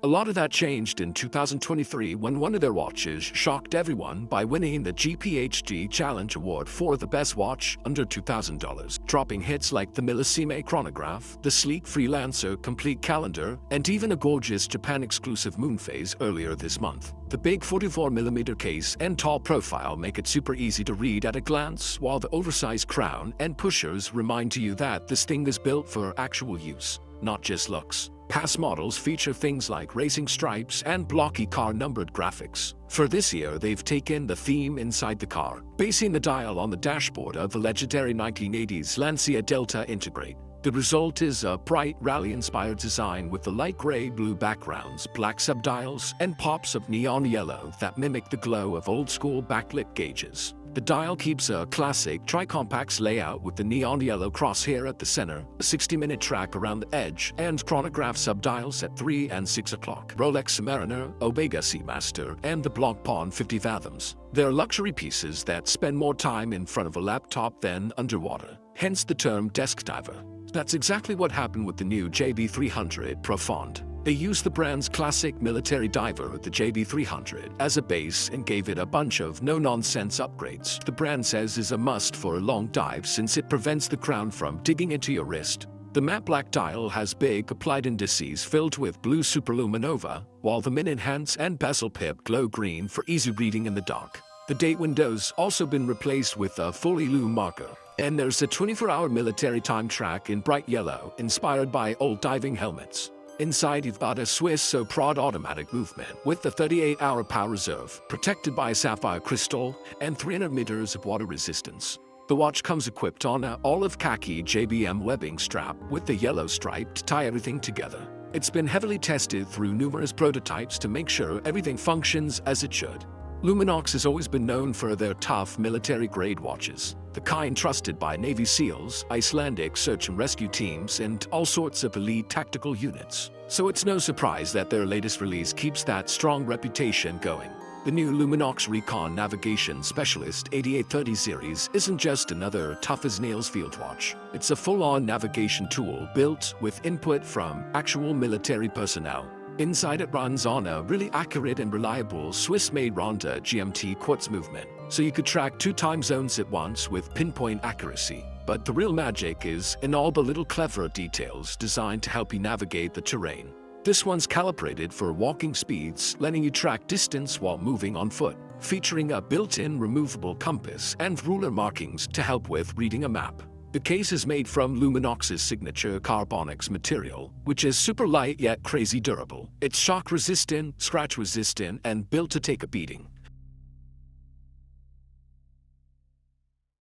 A lot of that changed in 2023 when one of their watches shocked everyone by winning the GPHG Challenge Award for the best watch under $2,000, dropping hits like the Millesime chronograph, the sleek Freelancer complete calendar, and even a gorgeous Japan-exclusive moon phase earlier this month. The big 44mm case and tall profile make it super easy to read at a glance, while the oversized crown and pushers remind you that this thing is built for actual use, not just looks. Past models feature things like racing stripes and blocky car-numbered graphics. For this year, they've taken the theme inside the car, basing the dial on the dashboard of the legendary 1980s Lancia Delta Integrate. The result is a bright, rally-inspired design with the light gray-blue backgrounds, black subdials, and pops of neon yellow that mimic the glow of old-school backlit gauges. The dial keeps a classic tri-compax layout with the neon yellow crosshair at the center, a 60-minute track around the edge, and chronograph subdials at 3 and 6 o'clock. Rolex Submariner, Omega Seamaster, and the Blanc Pawn 50 Fathoms. They're luxury pieces that spend more time in front of a laptop than underwater, hence the term desk diver. That's exactly what happened with the new JB300 Profonde. They used the brand's classic military diver, the JB300, as a base and gave it a bunch of no-nonsense upgrades. The brand says is a must for a long dive since it prevents the crown from digging into your wrist. The matte black dial has big applied indices filled with blue superluminova, while the minute hands and bezel pip glow green for easy reading in the dark. The date window's also been replaced with a fully lume marker. And there's a 24-hour military time track in bright yellow, inspired by old diving helmets. Inside, you've got a Swiss Soprod automatic movement with the 38-hour power reserve, protected by sapphire crystal and 300 meters of water resistance. The watch comes equipped on an olive khaki JBM webbing strap with the yellow stripe to tie everything together. It's been heavily tested through numerous prototypes to make sure everything functions as it should. Luminox has always been known for their tough military-grade watches, the kind trusted by Navy SEALs, Icelandic search and rescue teams, and all sorts of elite tactical units. So it's no surprise that their latest release keeps that strong reputation going. The new Luminox Recon Navigation Specialist 8830 series isn't just another tough-as-nails field watch. It's a full-on navigation tool built with input from actual military personnel. Inside, it runs on a really accurate and reliable Swiss-made Ronda GMT quartz movement, so you could track 2 time zones at once with pinpoint accuracy. But the real magic is in all the little clever details designed to help you navigate the terrain. This one's calibrated for walking speeds, letting you track distance while moving on foot, featuring a built-in removable compass and ruler markings to help with reading a map. The case is made from Luminox's signature carbonics material, which is super light yet crazy durable. It's shock-resistant, scratch-resistant, and built to take a beating.